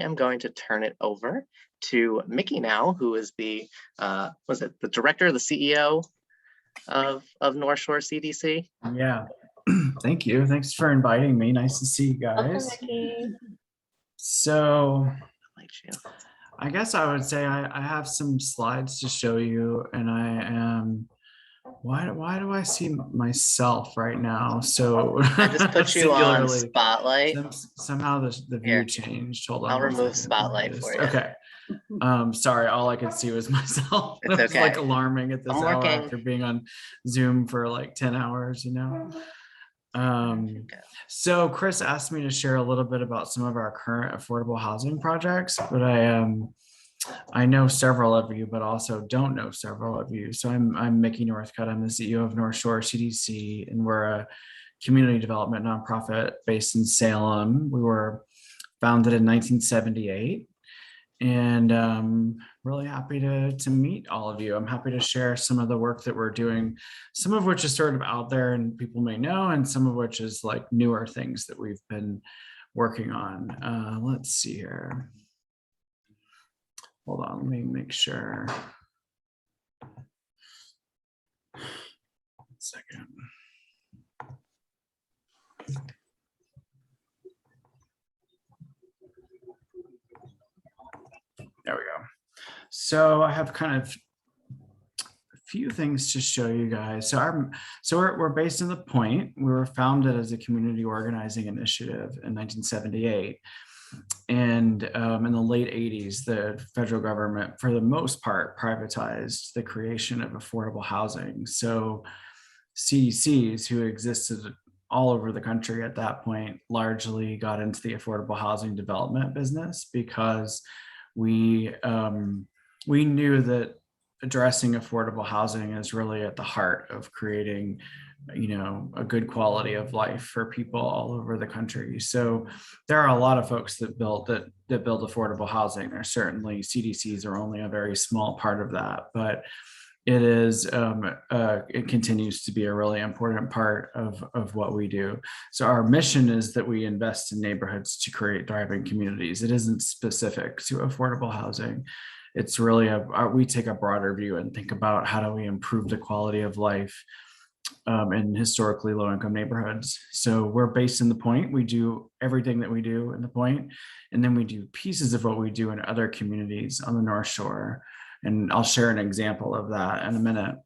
I'm going to turn it over to Mickey now, who is the the director, the CEO of Northshore CDC. Yeah, thank you. Thanks for inviting me. Nice to see you guys. Welcome, Mickey. So Like you. I guess I would say I have some slides to show you, and I am. Why do I see myself right now? So I just put you on spotlight. Somehow the view changed. Hold on. I'll remove spotlight for you. Okay. Sorry, all I could see was myself. It's It was okay. like alarming at this I'm hour working. after being on Zoom for like 10 hours, you know. So Chris asked me to share a little bit about some of our current affordable housing projects, but I know several of you, but also don't know several of you. So I'm Mickey Northcutt. I'm the CEO of Northshore CDC, and we're a community development nonprofit based in Salem. We were founded in 1978, and really happy to meet all of you. I'm happy to share some of the work that we're doing, some of which is sort of out there and people may know, and some of which is like newer things that we've been working on. Let's see here. Hold on, let me make sure. 1 second. There we go. So I have kind of a few things to show you guys. So we're based in the Point. We were founded as a community organizing initiative in 1978. And in the late 80s, the federal government, for the most part, privatized the creation of affordable housing. So CDCs, who existed all over the country at that point, largely got into the affordable housing development business because we knew that addressing affordable housing is really at the heart of creating, a good quality of life for people all over the country. So there are a lot of folks that build affordable housing. There's certainly CDCs are only a very small part of that, but it is it continues to be a really important part of what we do. So our mission is that we invest in neighborhoods to create thriving communities. It isn't specific to affordable housing. It's really we take a broader view and think about how do we improve the quality of life in historically low-income neighborhoods. So we're based in the Point. We do everything that we do in the Point, and then we do pieces of what we do in other communities on the North Shore. And I'll share an example of that in a minute.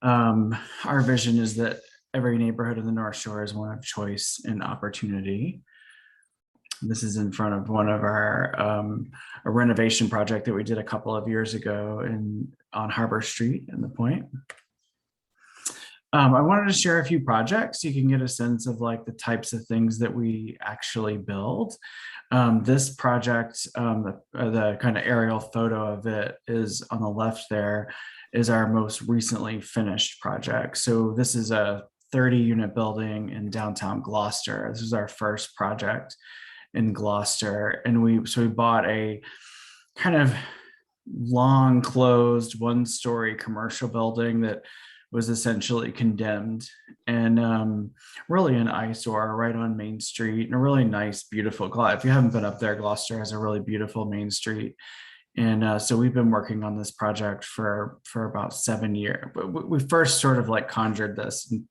Our vision is that every neighborhood in the North Shore is one of choice and opportunity. This is in front of one of our a renovation project that we did a couple of years ago on Harbor Street in the Point. I wanted to share a few projects so you can get a sense of like the types of things that we actually build. This project, the kind of aerial photo of it is on the left there, is our most recently finished project. So this is a 30-unit building in downtown Gloucester. This is our first project in Gloucester, and we bought a kind of long closed 1-story commercial building that was essentially condemned, and really an eyesore right on Main Street, and a really nice, beautiful. If you haven't been up there, Gloucester has a really beautiful Main Street. And so we've been working on this project for about 7 years. We first sort of like conjured this in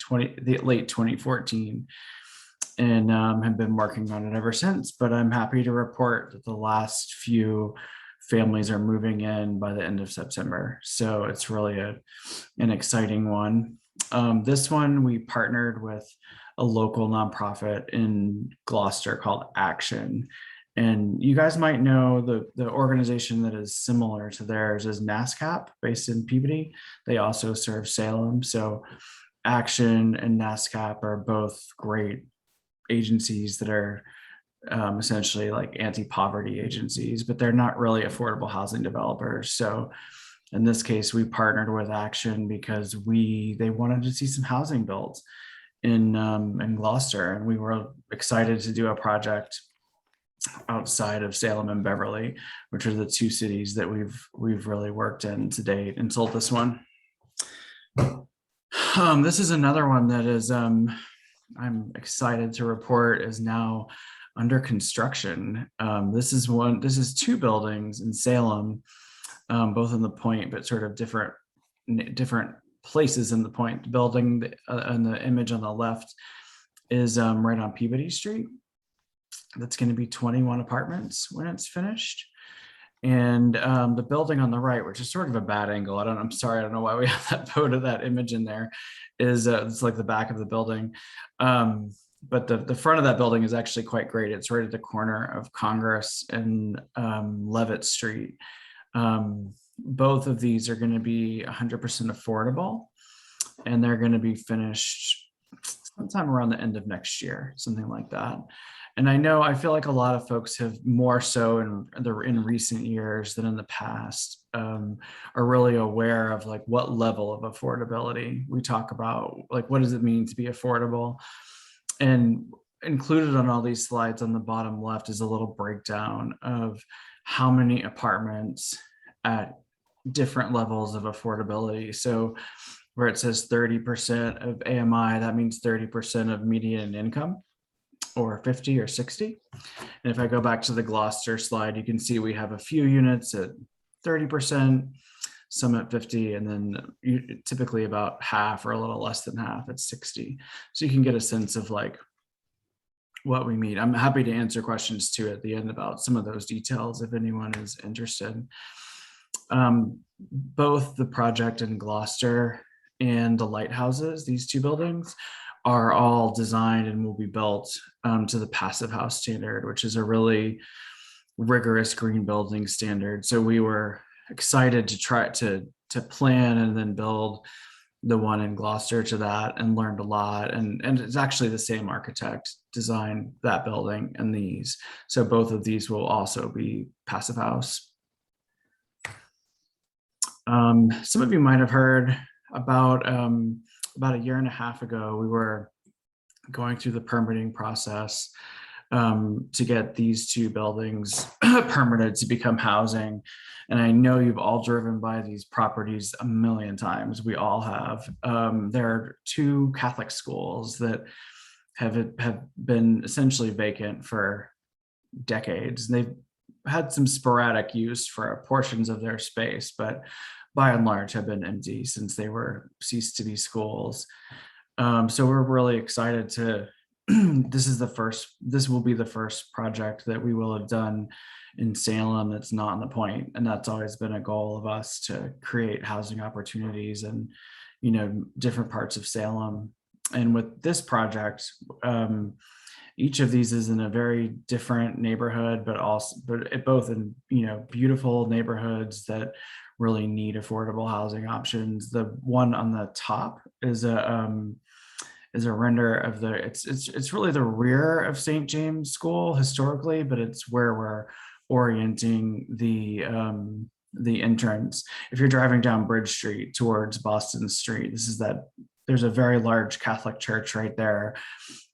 late 2014, and have been working on it ever since. But I'm happy to report that the last few families are moving in by the end of September. So it's really an exciting one. This one, we partnered with a local nonprofit in Gloucester called Action. And you guys might know the organization that is similar to theirs is NASCAP, based in Peabody. They also serve Salem. So Action and NASCAP are both great agencies that are essentially like anti-poverty agencies, but they're not really affordable housing developers. So in this case, we partnered with Action because they wanted to see some housing built in Gloucester, and we were excited to do a project outside of Salem and Beverly, which are the two cities that we've really worked in to date until this one. This is another one that is I'm excited to report is now under construction. This is two buildings in Salem, both in the Point, but sort of different places in the Point. The building and the image on the left is right on Peabody Street. That's going to be 21 apartments when it's finished. And the building on the right, which is sort of a bad angle, I'm sorry, I don't know why we have that photo, that image in there, is it's like the back of the building. But the front of that building is actually quite great. It's right at the corner of Congress and Levitt Street. Both of these are going to be 100% affordable, and they're going to be finished sometime around the end of next year, something like that. And I feel like a lot of folks have more so in recent years than in the past are really aware of like what level of affordability we talk about, like what does it mean to be affordable. And included on all these slides on the bottom left is a little breakdown of how many apartments at different levels of affordability. So where it says 30% of AMI, that means 30% of median income, or 50 or 60. And if I go back to the Gloucester slide, you can see we have a few units at 30%, some at 50, and then typically about half or a little less than half at 60. So you can get a sense of like what we mean. I'm happy to answer questions too at the end about some of those details if anyone is interested. Both the project in Gloucester and the lighthouses, these two buildings, are all designed and will be built to the Passive House standard, which is a really rigorous green building standard. So we were excited to try to plan and then build the one in Gloucester to that, and learned a lot. And it's actually the same architect designed that building and these. So both of these will also be Passive House. Some of you might have heard about a year and a half ago, we were going through the permitting process to get these two buildings permitted to become housing. And I know you've all driven by these properties a million times. We all have. There are two Catholic schools that have been essentially vacant for decades. They've had some sporadic use for portions of their space, but by and large have been empty since they were ceased to be schools. So we're really excited to, this will be the first project that we will have done in Salem that's not on the Point. And that's always been a goal of us, to create housing opportunities in, different parts of Salem. And with this project, each of these is in a very different neighborhood, but both in, beautiful neighborhoods that really need affordable housing options. The one on the top is a render of it's really the rear of St. James School historically, but it's where we're orienting the entrance. If you're driving down Bridge Street towards Boston Street, there's a very large Catholic church right there,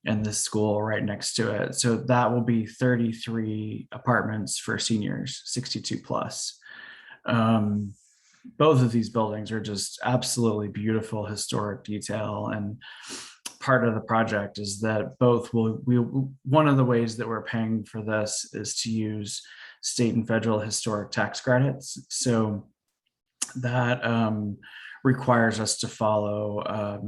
and the school right next to it. So that will be 33 apartments for seniors, 62 plus. Both of these buildings are just absolutely beautiful historic detail. And part of the project is that one of the ways that we're paying for this is to use state and federal historic tax credits. So that requires us to follow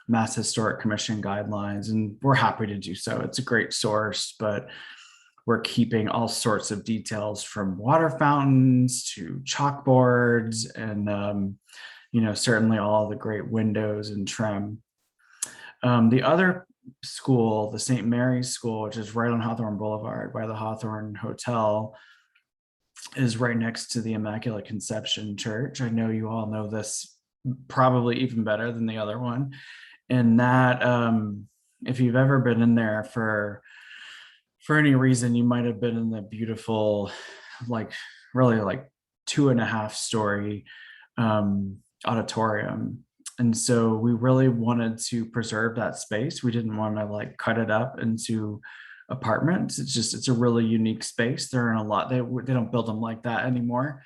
Mass Historic Commission guidelines, and we're happy to do so. It's a great source, but we're keeping all sorts of details from water fountains to chalkboards and, certainly all the great windows and trim. The other school, the St. Mary's School, which is right on Hawthorne Boulevard by the Hawthorne Hotel, is right next to the Immaculate Conception Church. I know you all know this probably even better than the other one. And that, if you've ever been in there for any reason, you might have been in the beautiful, really 2.5 story auditorium. And so we really wanted to preserve that space. We didn't want to cut it up into apartments. It's a really unique space. There are a lot, they don't build them like that anymore.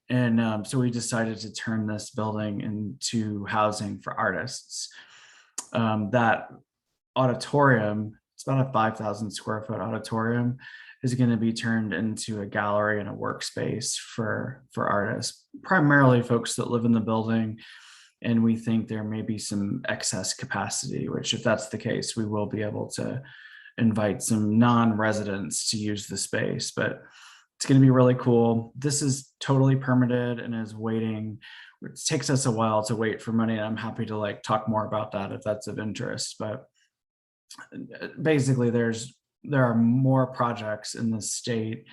And so we decided to turn this building into housing for artists. That auditorium it's about a 5,000 square foot auditorium, is going to be turned into a gallery and a workspace for artists, primarily folks that live in the building. And we think there may be some excess capacity, which if that's the case, we will be able to invite some non-residents to use the space. But it's going to be really cool. This is totally permitted and is waiting. It takes us a while to wait for money. And I'm happy to like talk more about that if that's of interest. But basically there are more projects in the state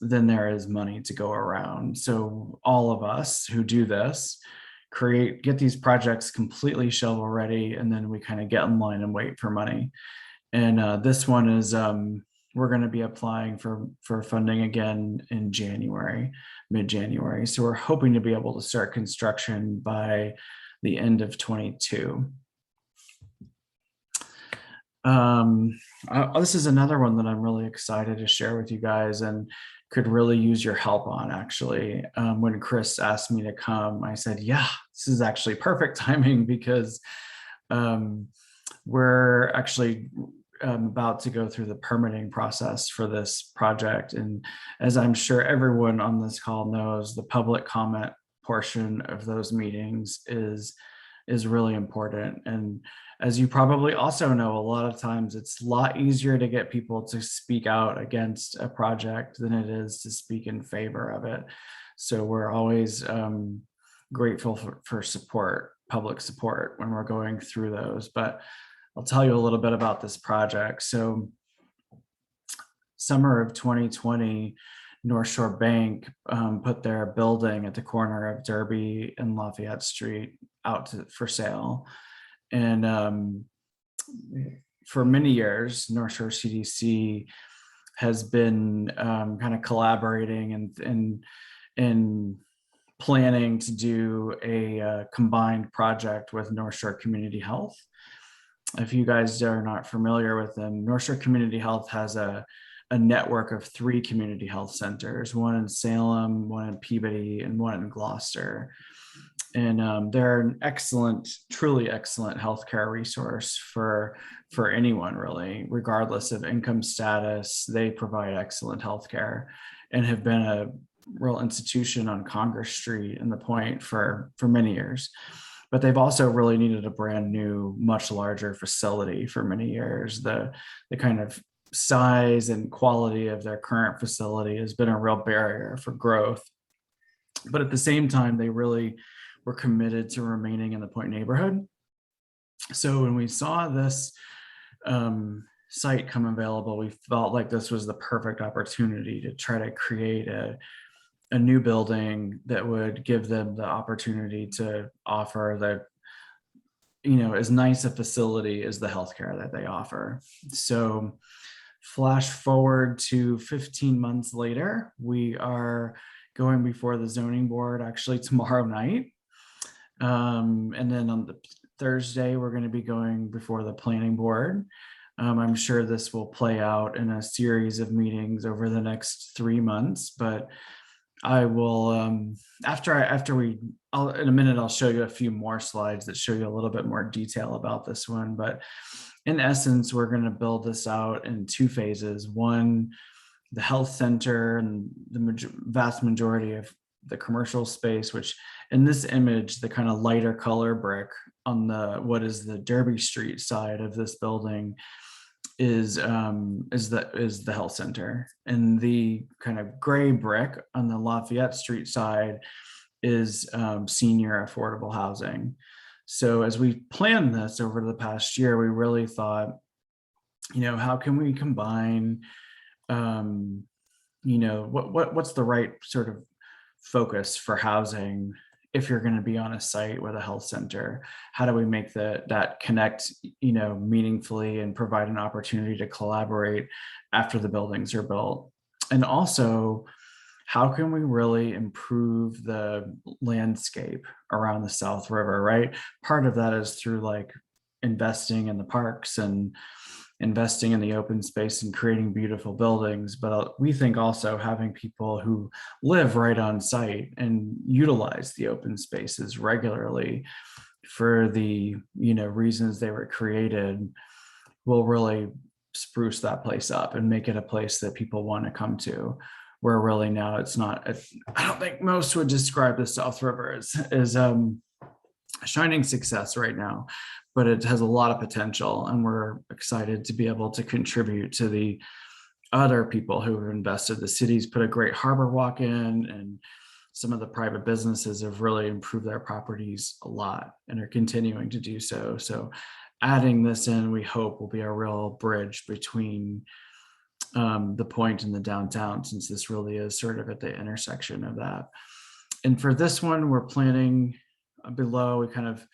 than there is money to go around. So all of us who do this get these projects completely shovel ready, and then we kind of get in line and wait for money. And this one is we're going to be applying for funding again in January, mid-January. So we're hoping to be able to start construction by the end of 22. This is another one that I'm really excited to share with you guys and could really use your help on, actually. When Chris asked me to come, I said, yeah, this is actually perfect timing, because we're actually about to go through the permitting process for this project. And as I'm sure everyone on this call knows, the public comment portion of those meetings is really important. And as you probably also know, a lot of times it's a lot easier to get people to speak out against a project than it is to speak in favor of it. So we're always grateful for support, public support, when we're going through those. But I'll tell you a little bit about this project. So summer of 2020, Northshore Bank put their building at the corner of Derby and Lafayette Street out for sale. And for many years, Northshore CDC has been kind of collaborating and planning to do a combined project with Northshore Community Health. If you guys are not familiar with them, Northshore Community Health has a network of 3 community health centers, one in Salem, one in Peabody, and one in Gloucester. And they're an excellent, truly excellent healthcare resource for anyone, really, regardless of income status. They provide excellent healthcare and have been a real institution on Congress Street and the Point for many years. But they've also really needed a brand new, much larger facility for many years. The kind of size and quality of their current facility has been a real barrier for growth. But at the same time, they really were committed to remaining in the Point neighborhood. So when we saw this site come available, we felt like this was the perfect opportunity to try to create a new building that would give them the opportunity to offer as nice a facility as the healthcare that they offer. So flash forward to 15 months later, we are going before the zoning board actually tomorrow night. And then on the Thursday, we're going to be going before the planning board. I'm sure this will play out in a series of meetings over the next 3 months, but I will, in a minute, I'll show you a few more slides that show you a little bit more detail about this one. But in essence, we're going to build this out in 2 phases. One, the health center and the vast majority of the commercial space, which in this image, the kind of lighter color brick on what is the Derby Street side of this building is the health center, and the kind of gray brick on the Lafayette Street side is senior affordable housing. So as we planned this over the past year, we really thought, how can we combine, what's the right sort of focus for housing if you're going to be on a site with a health center? How do we make that connect, meaningfully and provide an opportunity to collaborate after the buildings are built? And also, how can we really improve the landscape around the South River, right? Part of that is through like investing in the parks and investing in the open space and creating beautiful buildings. But we think also having people who live right on site and utilize the open spaces regularly for the reasons they were created will really spruce that place up and make it a place that people want to come to, where really now it's not, I don't think most would describe the South River as a shining success right now, but it has a lot of potential, and we're excited to be able to contribute to the other people who have invested. The city's put a great harbor walk in, and some of the private businesses have really improved their properties a lot and are continuing to do so. So adding this in, we hope, will be a real bridge between the point and the downtown, since this really is sort of at the intersection of that. And for this one, we're planning below, we kind of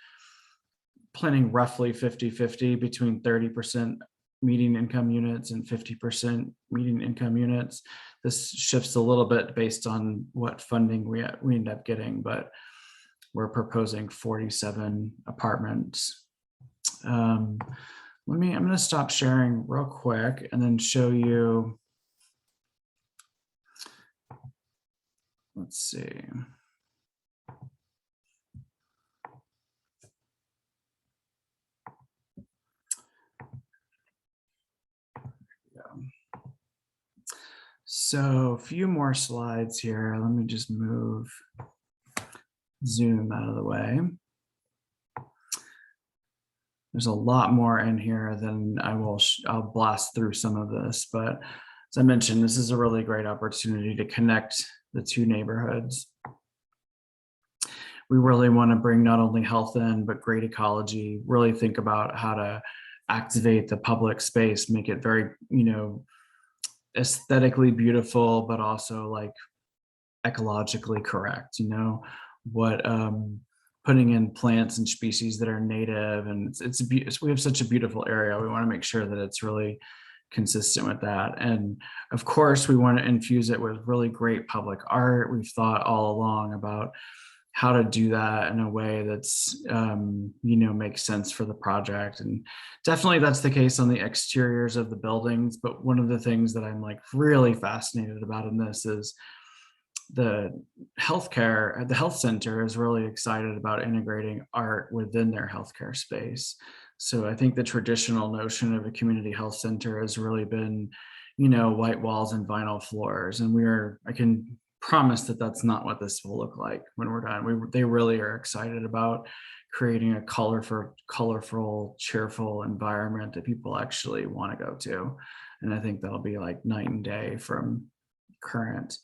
planning roughly 50-50 between 30% median income units and 50% median income units. This shifts a little bit based on what funding we end up getting, but we're proposing 47 apartments. I'm going to stop sharing real quick and then show you. Let's see. So a few more slides here. Let me just move Zoom out of the way. There's a lot more in here than I'll blast through some of this, but as I mentioned, this is a really great opportunity to connect the two neighborhoods. We really want to bring not only health in, but great ecology, really think about how to activate the public space, make it very, aesthetically beautiful, but also like ecologically correct, what putting in plants and species that are native, and we have such a beautiful area. We want to make sure that it's really consistent with that. And of course, we want to infuse it with really great public art. We've thought all along about how to do that in a way that's, makes sense for the project. And definitely that's the case on the exteriors of the buildings. But one of the things that I'm like really fascinated about in this is the health center is really excited about integrating art within their healthcare space. So I think the traditional notion of a community health center has really been, white walls and vinyl floors. And I can promise that that's not what this will look like when we're done. They really are excited about creating a colorful, cheerful environment that people actually want to go to. And I think that'll be like night and day from current.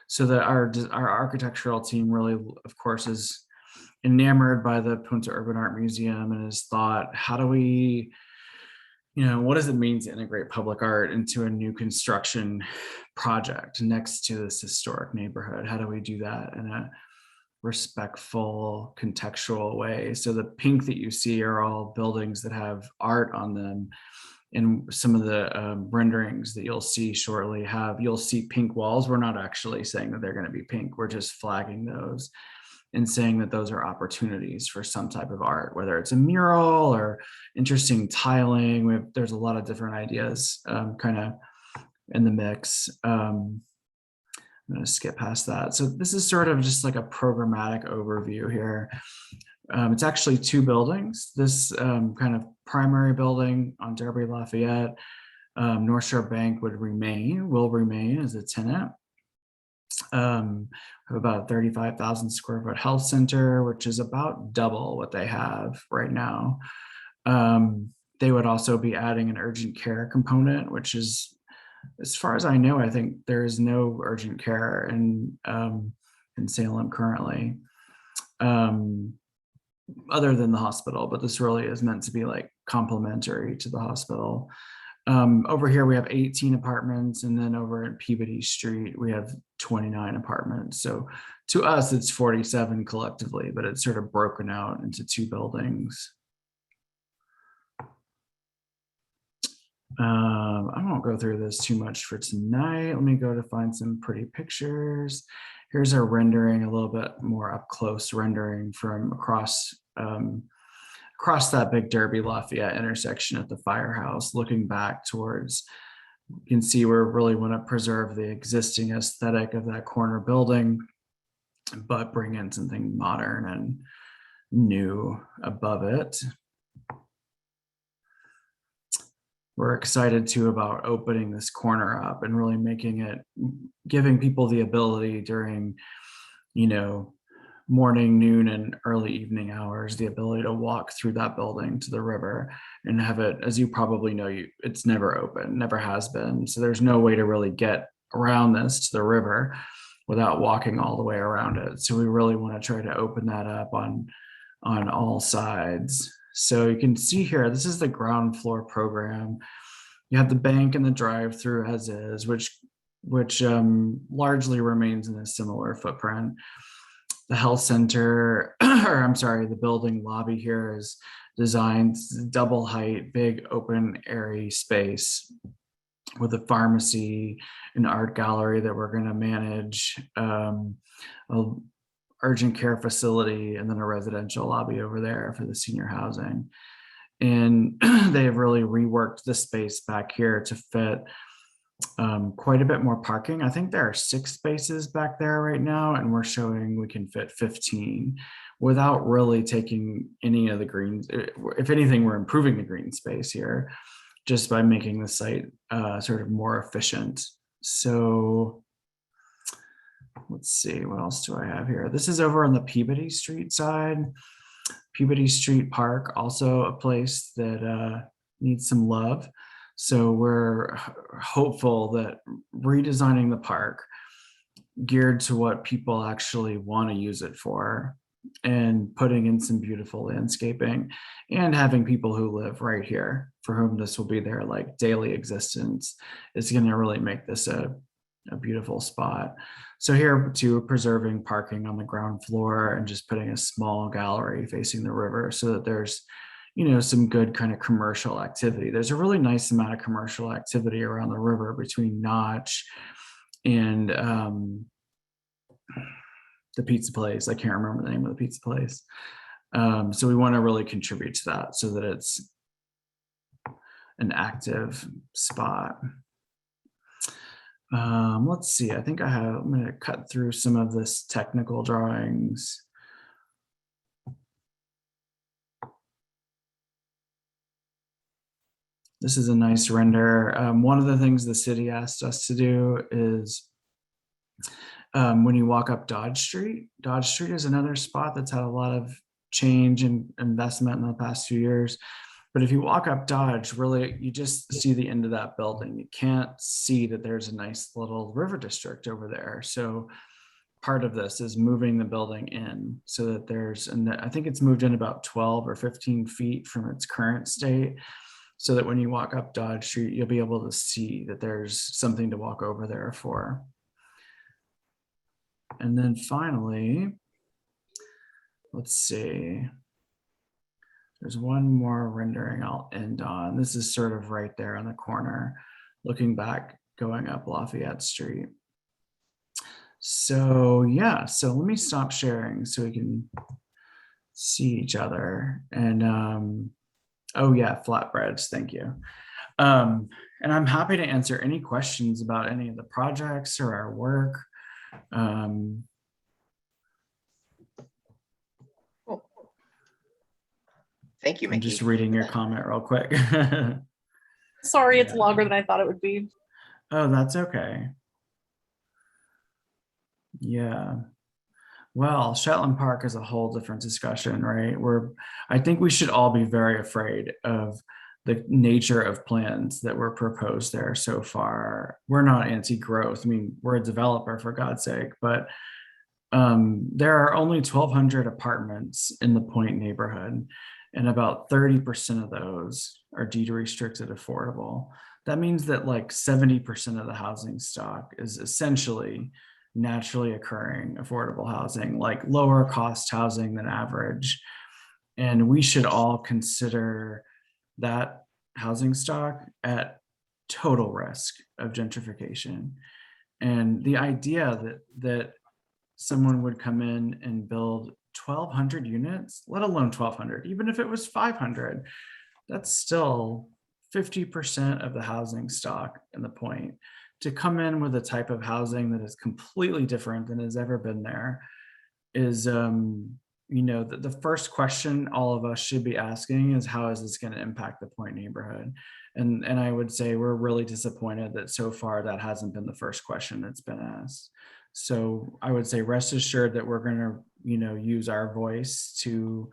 So that our architectural team really, of course, is enamored by the Punta Urban Art Museum and has thought, how do we, what does it mean to integrate public art into a new construction project next to this historic neighborhood? How do we do that in a respectful, contextual way? So the pink that you see are all buildings that have art on them. And some of the renderings that you'll see shortly you'll see pink walls. We're not actually saying that they're going to be pink. We're just flagging those and saying that those are opportunities for some type of art, whether it's a mural or interesting tiling. There's a lot of different ideas kind of in the mix. I'm going to skip past that. So this is sort of just like a programmatic overview here. It's actually two buildings. This kind of primary building on Derby Lafayette, Northshore Bank will remain as a tenant. Have about 35,000 square foot health center, which is about double what they have right now. They would also be adding an urgent care component, which is, as far as I know, I think there is no urgent care in Salem currently, other than the hospital, but this really is meant to be like complementary to the hospital. Over here, we have 18 apartments, and then over at Peabody Street, we have 29 apartments. So to us, it's 47 collectively, but it's sort of broken out into two buildings. I won't go through this too much for tonight. Let me go to find some pretty pictures. Here's our rendering, a little bit more up close rendering from across that big Derby Lafayette intersection at the firehouse, looking back towards, you can see we really want to preserve the existing aesthetic of that corner building, but bring in something modern and new above it. we're excited too about opening this corner up and really giving people the ability during, morning, noon, and early evening hours, the ability to walk through that building to the river and have it, as you probably know, it's never open, never has been. So there's no way to really get around this to the river without walking all the way around it. So we really want to try to open that up on all sides. So you can see here, this is the ground floor program. You have the bank and the drive-through as is, which largely remains in a similar footprint. The health center, or I'm sorry, the building lobby here is designed double height, big open airy space with a pharmacy, an art gallery that we're going to manage, a urgent care facility, and then a residential lobby over there for the senior housing. And they've really reworked the space back here to fit quite a bit more parking. I think there are 6 spaces back there right now, and we're showing we can fit 15 without really taking any of the greens. If anything, we're improving the green space here just by making the site sort of more efficient. So let's see, what else do I have here? This is over on the Peabody Street side. Peabody Street Park, also a place that needs some love. So we're hopeful that redesigning the park geared to what people actually want to use it for, and putting in some beautiful landscaping and having people who live right here for whom this will be their like daily existence is going to really make this a beautiful spot. So here too, preserving parking on the ground floor and just putting a small gallery facing the river so that there's, some good kind of commercial activity. There's a really nice amount of commercial activity around the river between Notch and the pizza place. I can't remember the name of the pizza place. So we want to really contribute to that so that it's an active spot. Let's see, I'm going to cut through some of this technical drawings. This is a nice render. One of the things the city asked us to do is when you walk up Dodge Street is another spot that's had a lot of change and investment in the past few years. But if you walk up Dodge, really, you just see the end of that building. You can't see that there's a nice little river district over there. So part of this is moving the building in so that and I think it's moved in about 12 or 15 feet from its current state, so that when you walk up Dodge Street, you'll be able to see that there's something to walk over there for. And then finally, let's see. There's one more rendering I'll end on. This is sort of right there on the corner, looking back, going up Lafayette Street. So yeah, so let me stop sharing so we can see each other. And oh yeah, flatbreads, thank you. And I'm happy to answer any questions about any of the projects or our work. Thank you, Mickey. I'm just reading your comment real quick. Sorry, it's longer than I thought it would be. Oh, that's okay. Yeah. Well, Shetland Park is a whole different discussion, right? I think we should all be very afraid of the nature of plans that were proposed there so far. We're not anti-growth. I mean, we're a developer, for God's sake, but there are only 1,200 apartments in the Point neighborhood, and about 30% of those are deed restricted affordable. That means that like 70% of the housing stock is essentially naturally occurring affordable housing, like lower cost housing than average. And we should all consider that housing stock at total risk of gentrification. And the idea that someone would come in and build 1,200 units, let alone 1,200, even if it was 500, that's still 50% of the housing stock in the Point. To come in with a type of housing that is completely different than has ever been there is, the first question all of us should be asking is, how is this going to impact the Point neighborhood? And I would say we're really disappointed that so far that hasn't been the first question that's been asked. So I would say rest assured that we're going to, use our voice to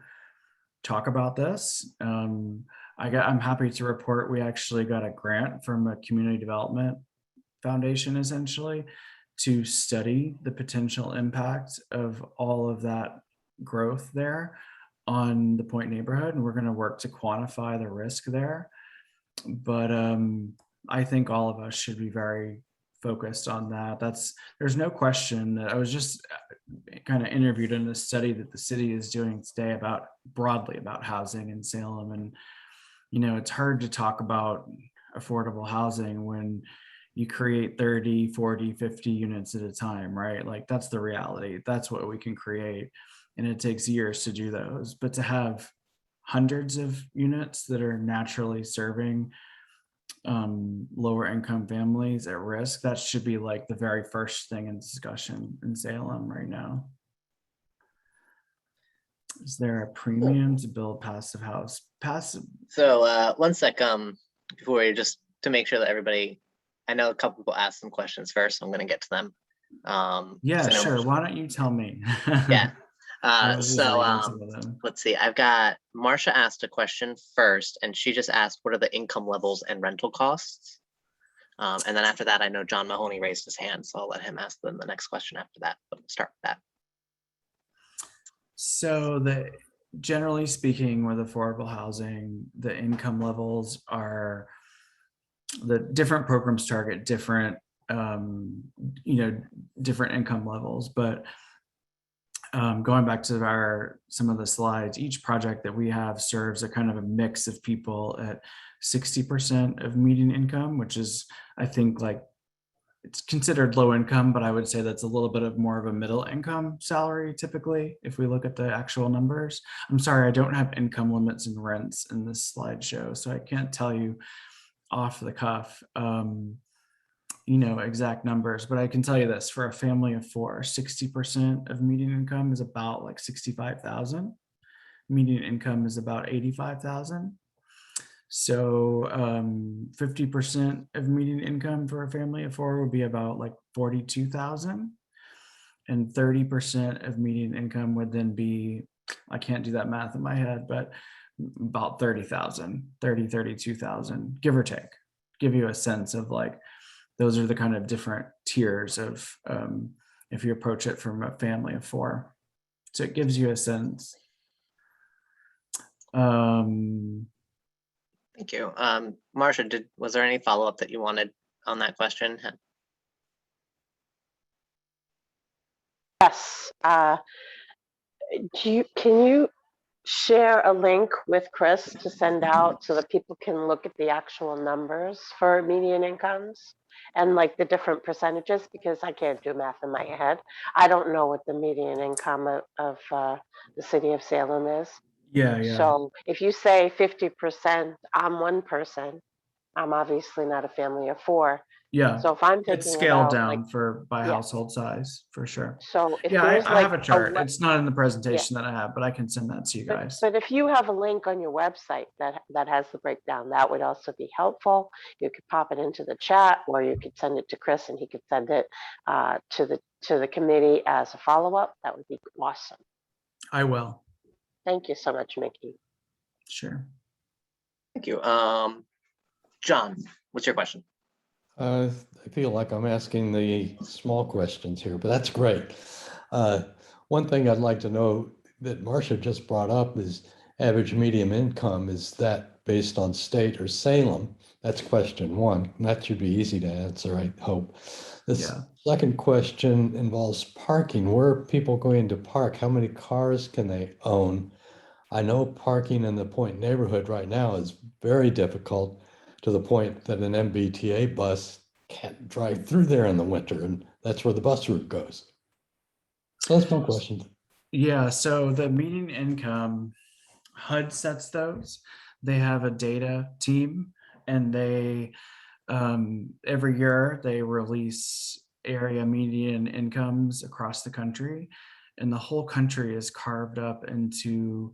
talk about this. I'm happy to report we actually got a grant from a community development foundation, essentially, to study the potential impact of all of that growth there on the Point neighborhood, and we're going to work to quantify the risk there. But I think all of us should be very focused on that. There's no question that I was just kind of interviewed in a study that the city is doing today broadly about housing in Salem. And, it's hard to talk about affordable housing when you create 30, 40, 50 units at a time, right? Like that's the reality. That's what we can create. And it takes years to do those. But to have hundreds of units that are naturally serving lower income families at risk, that should be like the very first thing in discussion in Salem right now. Is there a premium to build passive house? So 1 sec, before you, just to make sure that everybody, I know a couple people asked some questions first, so I'm going to get to them. Yeah, sure. Why don't you tell me? Yeah. So let's see. I've got Marsha asked a question first, and she just asked, what are the income levels and rental costs? And then after that, I know John Mahoney raised his hand, so I'll let him ask them the next question after that. But we'll start with that. So generally speaking, with affordable housing, the income levels are, the different programs target different, different income levels. But going back to some of the slides, each project that we have serves a kind of a mix of people at 60% of median income, which is, I think, like, it's considered low income, but I would say that's a little bit of more of a middle income salary typically, if we look at the actual numbers. I'm sorry, I don't have income limits and rents in this slideshow, so I can't tell you off the cuff, exact numbers, but I can tell you this: for a family of 4, 60% of median income is about like 65,000. Median income is about 85,000. So 50% of median income for a family of 4 would be about like 42,000. And 30% of median income would then be, I can't do that math in my head, but about 32,000, give or take. Give you a sense of like, those are the kind of different tiers of if you approach it from a family of 4. So it gives you a sense. Thank you. Marsha, was there any follow-up that you wanted on that question? Yes. Can you share a link with Chris to send out so that people can look at the actual numbers for median incomes and like the different percentages? Because I can't do math in my head. I don't know what the median income of the city of Salem is. Yeah. So if you say 50%, I'm one person. I'm obviously not a family of 4. Yeah. So if I'm it's thinking scaled about down by household size for sure. So if I there's have a chart. It's not in the presentation that I have, but I can send that to you guys. But if you have a link on your website that has the breakdown, that would also be helpful. You could pop it into the chat, or you could send it to Chris and he could send it to the committee as a follow-up. That would be awesome. I will. Thank you so much, Mickey. Sure. Thank you. John, what's your question? I feel like I'm asking the small questions here, but that's great. One thing I'd like to know that Marsha just brought up is average median income. Is that based on state or Salem? That's question 1. And that should be easy to answer, I hope. The second question involves parking. Where are people going to park? How many cars can they own? I know parking in the Point neighborhood right now is very difficult, to the point that an MBTA bus can't drive through there in the winter, and that's where the bus route goes. So that's my question. Yeah, so the median income, HUD sets those. They have a data team, and they every year they release area median incomes across the country, and the whole country is carved up into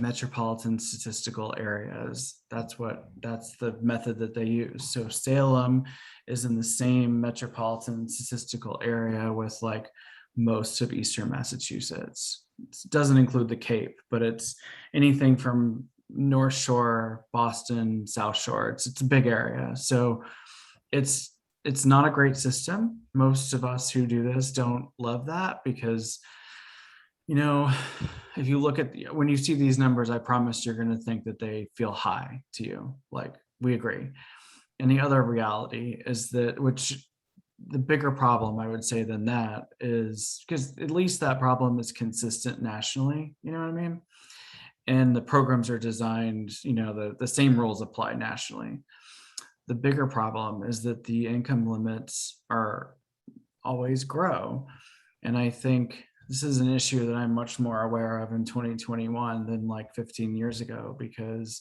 metropolitan statistical areas. That's the method that they use. So Salem is in the same metropolitan statistical area with like most of Eastern Massachusetts. It doesn't include the Cape, but it's anything from North Shore, Boston, South Shore. It's a big area. So it's not a great system. Most of us who do this don't love that because, you know, if you look at when you see these numbers, I promise you're going to think that they feel high to you. Like, we agree. And the other reality is that, which the bigger problem I would say than that is, because at least that problem is consistent nationally, you know what I mean? And the programs are designed, you know, the same rules apply nationally. The bigger problem is that the income limits are always grow. And I think this is an issue that I'm much more aware of in 2021 than like 15 years ago, because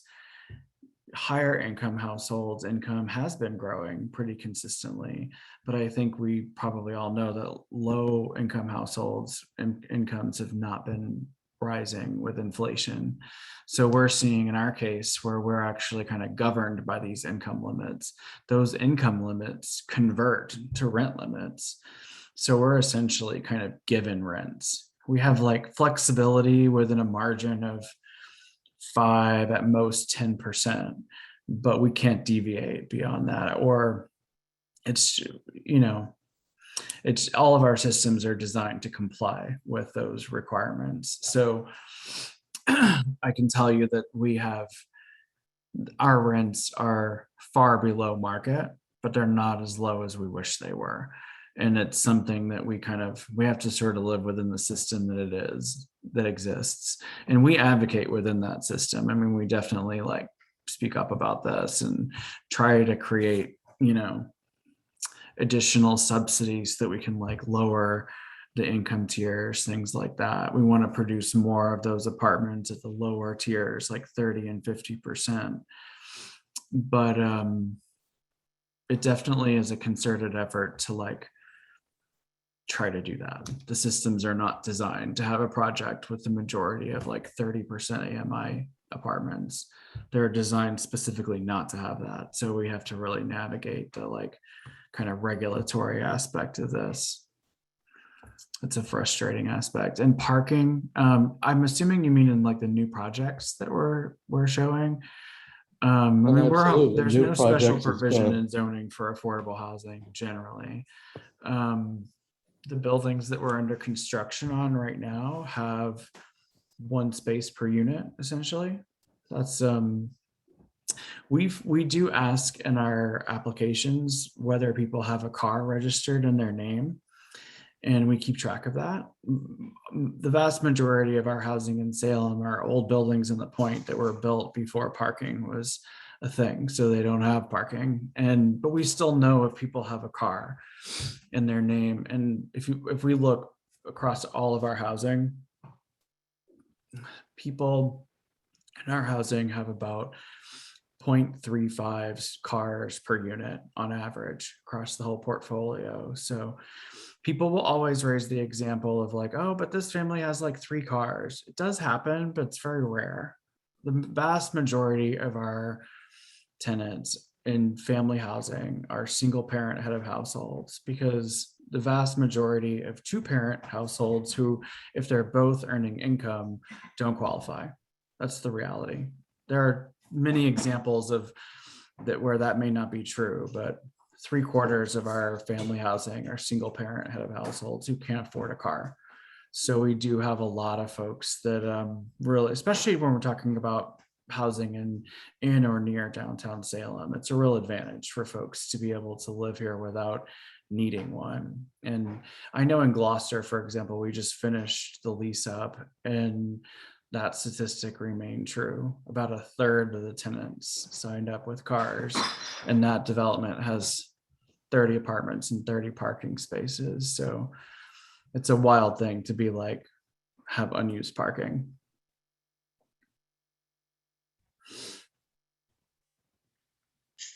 higher income households income has been growing pretty consistently. But I think we probably all know that low income households incomes have not been rising with inflation. So we're seeing in our case where we're actually kind of governed by these income limits, those income limits convert to rent limits. So we're essentially kind of given rents. We have like flexibility within a margin of 5, at most 10%, but we can't deviate beyond that. Or it's, you know, it's all of our systems are designed to comply with those requirements. So I can tell you that our rents are far below market, but they're not as low as we wish they were. And it's something that we have to sort of live within the system that exists. And we advocate within that system. I mean, we definitely like speak up about this and try to create, you know, additional subsidies that we can like lower the income tiers, things like that. We want to produce more of those apartments at the lower tiers, like 30 and 50%. But it definitely is a concerted effort to like try to do that. The systems are not designed to have a project with the majority of like 30% AMI apartments. They're designed specifically not to have that. So we have to really navigate the like kind of regulatory aspect of this. It's a frustrating aspect. And parking, I'm assuming you mean in like the new projects that we're showing. I mean, absolutely. there's New no special projects is provision gonna- in zoning for affordable housing generally. The buildings that we're under construction on right now have one space per unit, essentially. That's we do ask in our applications whether people have a car registered in their name, and we keep track of that. The vast majority of our housing in Salem are old buildings in the Point that were built before parking was a thing, so they don't have parking. But we still know if people have a car in their name. And if we look across all of our housing, people in our housing have about 0.35 cars per unit on average across the whole portfolio. So people will always raise the example of like, oh, but this family has like 3 cars. It does happen, but it's very rare. The vast majority of our tenants in family housing are single parent head of households, because the vast majority of 2-parent households who, if they're both earning income, don't qualify. That's the reality. There are many examples of that where that may not be true, but 3/4 of our family housing are single parent head of households who can't afford a car. So we do have a lot of folks that really, especially when we're talking about housing in or near downtown Salem, it's a real advantage for folks to be able to live here without needing one. And I know in Gloucester, for example, we just finished the lease up, and that statistic remained true. About 1/3 of the tenants signed up with cars, and that development has 30 apartments and 30 parking spaces. So it's a wild thing to be like, have unused parking.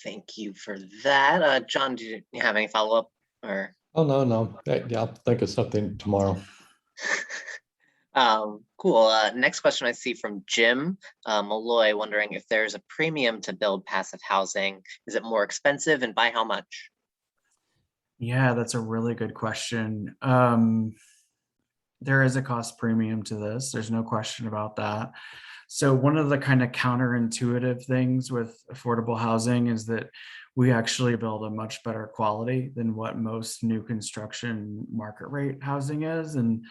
Thank you for that. John, do you have any follow-up or? Oh, no. Yeah, I'll think of something tomorrow. Cool. Next question I see from Jim Malloy, wondering if there's a premium to build passive housing. Is it more expensive and by how much? Yeah, that's a really good question. There is a cost premium to this. There's no question about that. So one of the kind of counterintuitive things with affordable housing is that we actually build a much better quality than what most new construction market rate housing is. And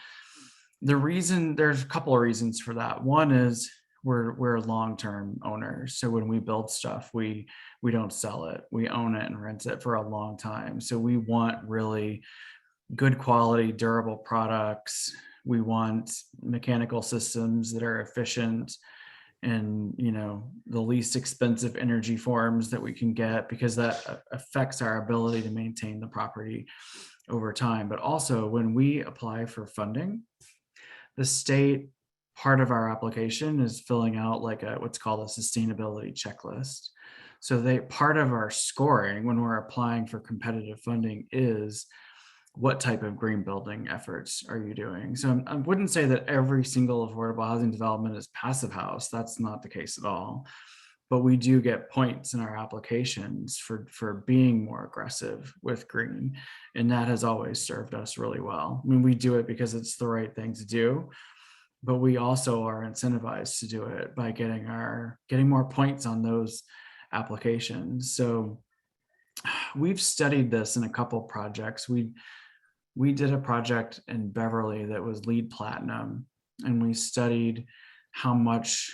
there's a couple of reasons for that. One is we're long-term owners. So when we build stuff, we don't sell it. We own it and rent it for a long time. So we want really good quality, durable products. We want mechanical systems that are efficient and, the least expensive energy forms that we can get, because that affects our ability to maintain the property over time. But also when we apply for funding, the state, part of our application is filling out like what's called a sustainability checklist. So part of our scoring when we're applying for competitive funding is what type of green building efforts are you doing? So I wouldn't say that every single affordable housing development is passive house. That's not the case at all. But we do get points in our applications for being more aggressive with green. And that has always served us really well. I mean, we do it because it's the right thing to do, but we also are incentivized to do it by getting more points on those applications. So we've studied this in a couple projects. We did a project in Beverly that was LEED Platinum, and we studied how much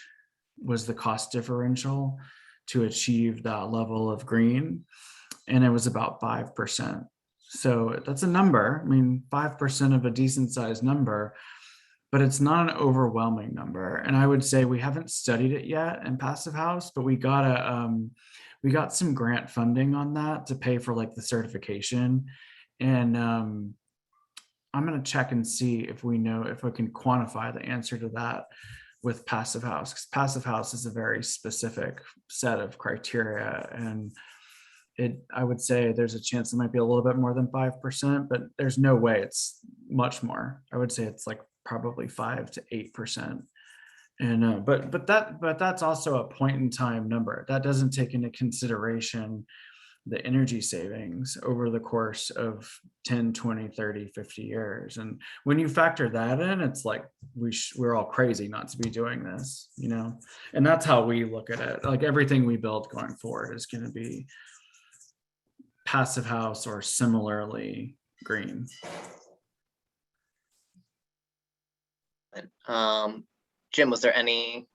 was the cost differential to achieve that level of green, and it was about 5%. So that's a number. I mean, 5% of a decent sized number, but it's not an overwhelming number. And I would say we haven't studied it yet in Passive House, but we got some grant funding on that to pay for like the certification. And I'm going to check and see if we can quantify the answer to that with Passive House, because Passive House is a very specific set of criteria. And I would say there's a chance it might be a little bit more than 5%, but there's no way it's much more. I would say it's like probably 5 to 8%. And but that's also a point in time number. That doesn't take into consideration the energy savings over the course of 10, 20, 30, 50 years. And when you factor that in, it's like we're all crazy not to be doing this, and that's how we look at it. Like everything we build going forward is going to be Passive House or similarly green. Jim, was there any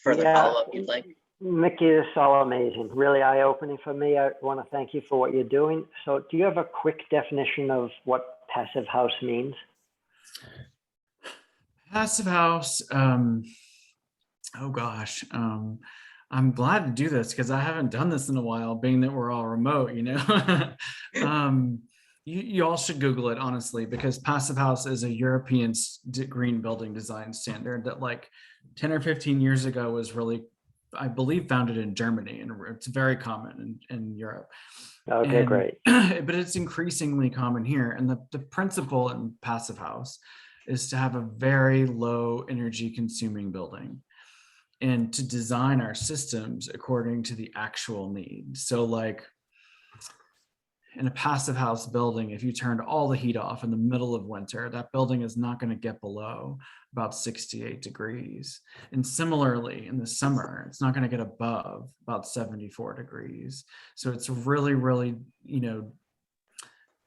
further Yeah. follow-up you'd like? Mickey, this is all amazing. Really eye-opening for me. I want to thank you for what you're doing. So do you have a quick definition of what passive house means? Passive House, oh gosh, I'm glad to do this because I haven't done this in a while, being that we're all remote, You all should Google it, honestly, because Passive House is a European green building design standard that like 10 or 15 years ago was really, I believe, founded in Germany, and it's very common in Europe. Okay, great. But it's increasingly common here. And the principle in Passive House is to have a very low energy consuming building and to design our systems according to the actual need. So like in a Passive House building, if you turned all the heat off in the middle of winter, that building is not going to get below about 68 degrees. And similarly, in the summer, it's not going to get above about 74 degrees. So it's really, really,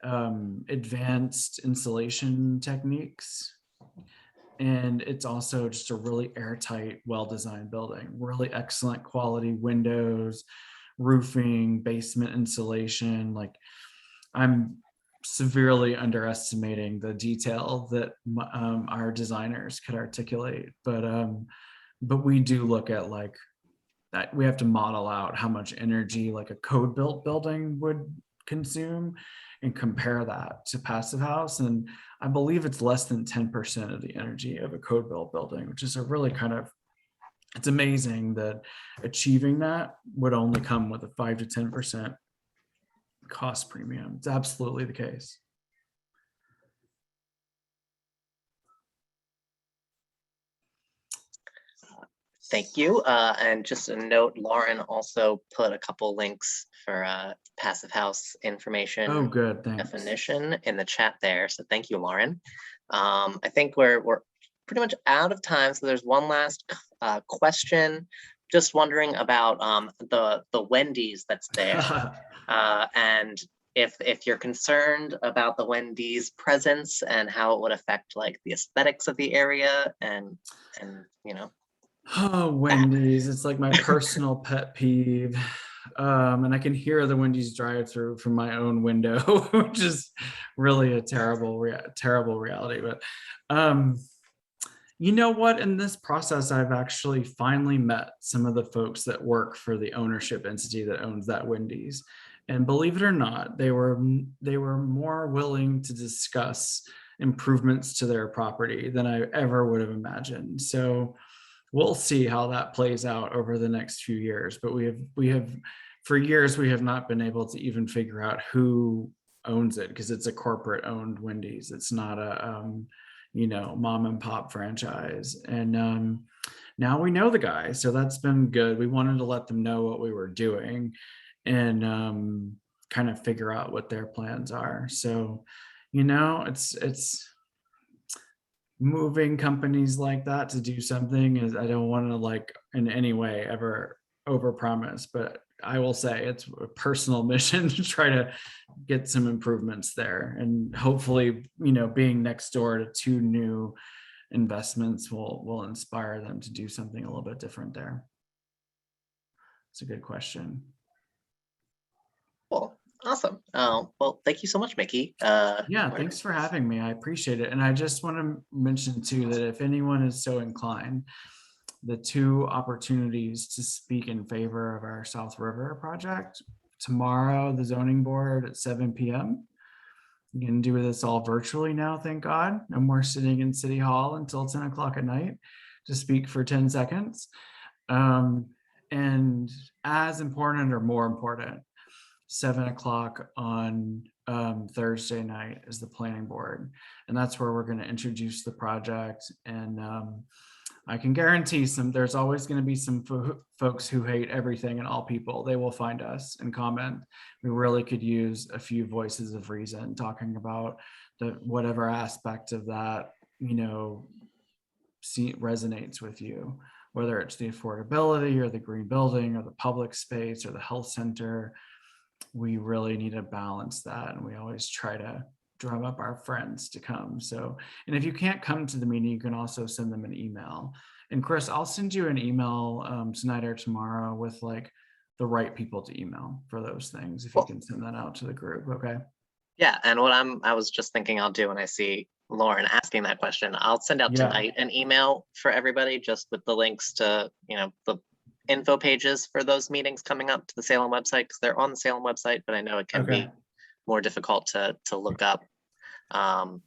advanced insulation techniques. And it's also just a really airtight, well-designed building, really excellent quality windows, roofing, basement insulation. Like I'm severely underestimating the detail that our designers could articulate, but we do look at like that. We have to model out how much energy like a code built building would consume and compare that to Passive House. And I believe it's less than 10% of the energy of a code built building, which is a really it's amazing that achieving that would only come with a 5 to 10% cost premium. It's absolutely the case. Thank you. And just a note, Lauren also put a couple links for Passive House information. Oh, good, thanks. Definition in the chat there. So thank you, Lauren. I think we're pretty much out of time. So there's one last question. Just wondering about the Wendy's that's there. And if you're concerned about the Wendy's presence and how it would affect like the aesthetics of the area and you know. Oh, Wendy's, it's like my personal pet peeve. And I can hear the Wendy's drive-through from my own window, which is really a terrible reality. But you know what? In this process, I've actually finally met some of the folks that work for the ownership entity that owns that Wendy's. And believe it or not, they were more willing to discuss improvements to their property than I ever would have imagined. So we'll see how that plays out over the next few years. But we have for years, we have not been able to even figure out who owns it, because it's a corporate owned Wendy's. It's not a mom and pop franchise. And now we know the guy, so that's been good. We wanted to let them know what we were doing and kind of figure out what their plans are. So it's moving companies like that to do something is, I don't want to like in any way ever overpromise, but I will say it's a personal mission to try to get some improvements there. And hopefully, being next door to two new investments will inspire them to do something a little bit different there. It's a good question. Cool. Awesome. Well, thank you so much, Mickey. Yeah, thanks for having me. I appreciate it. And I just want to mention too that if anyone is so inclined, the two opportunities to speak in favor of our South River project tomorrow, the zoning board at 7 p.m. You can do this all virtually now, thank God. No more sitting in City Hall until 10 o'clock at night to speak for 10 seconds. And as important or more important, 7 o'clock on Thursday night is the planning board. And that's where we're going to introduce the project. And I can guarantee there's always going to be some folks who hate everything and all people. They will find us and comment. We really could use a few voices of reason talking about whatever aspect of that, resonates with you, whether it's the affordability or the green building or the public space or the health center. We really need to balance that. And we always try to drum up our friends to come. So, and if you can't come to the meeting, you can also send them an email. And Chris, I'll send you an email tonight or tomorrow with like the right people to email for those things. If you can send that out to the group. Okay. Yeah. And what I was just thinking I'll do when I see Lauren asking that question, I'll send out tonight an email for everybody just with the links to, the info pages for those meetings coming up to the Salem website, because they're on the Salem website, but I know it can be more difficult to look up.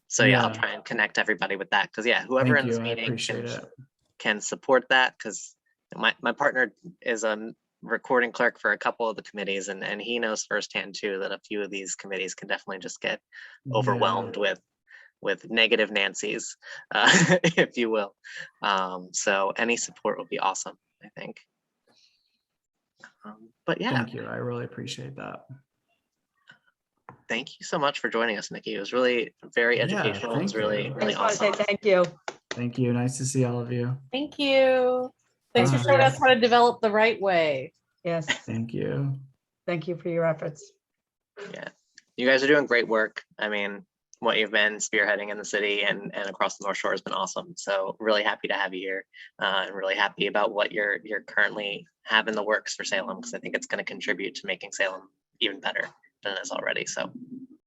So yeah, I'll try and connect everybody with that, because whoever in this meeting can support that, because my partner is a recording clerk for a couple of the committees, and he knows firsthand too that a few of these committees can definitely just get overwhelmed with negative Nancy's, if you will. So any support would be awesome, I think. But yeah, thank you. I really appreciate that. Thank you so much for joining us, Nikki. It was really very educational. It was really I awesome. want to say thank you. Thank you. Nice to see all of you. Thank you. Thanks for showing us how to develop the right way. Yes. Thank you. Thank you for your efforts. Yeah, you guys are doing great work. I mean, what you've been spearheading in the city and across the North Shore has been awesome. So really happy to have you here, and really happy about what you're currently have in the works for Salem, because I think it's going to contribute to making Salem even better than it is already. So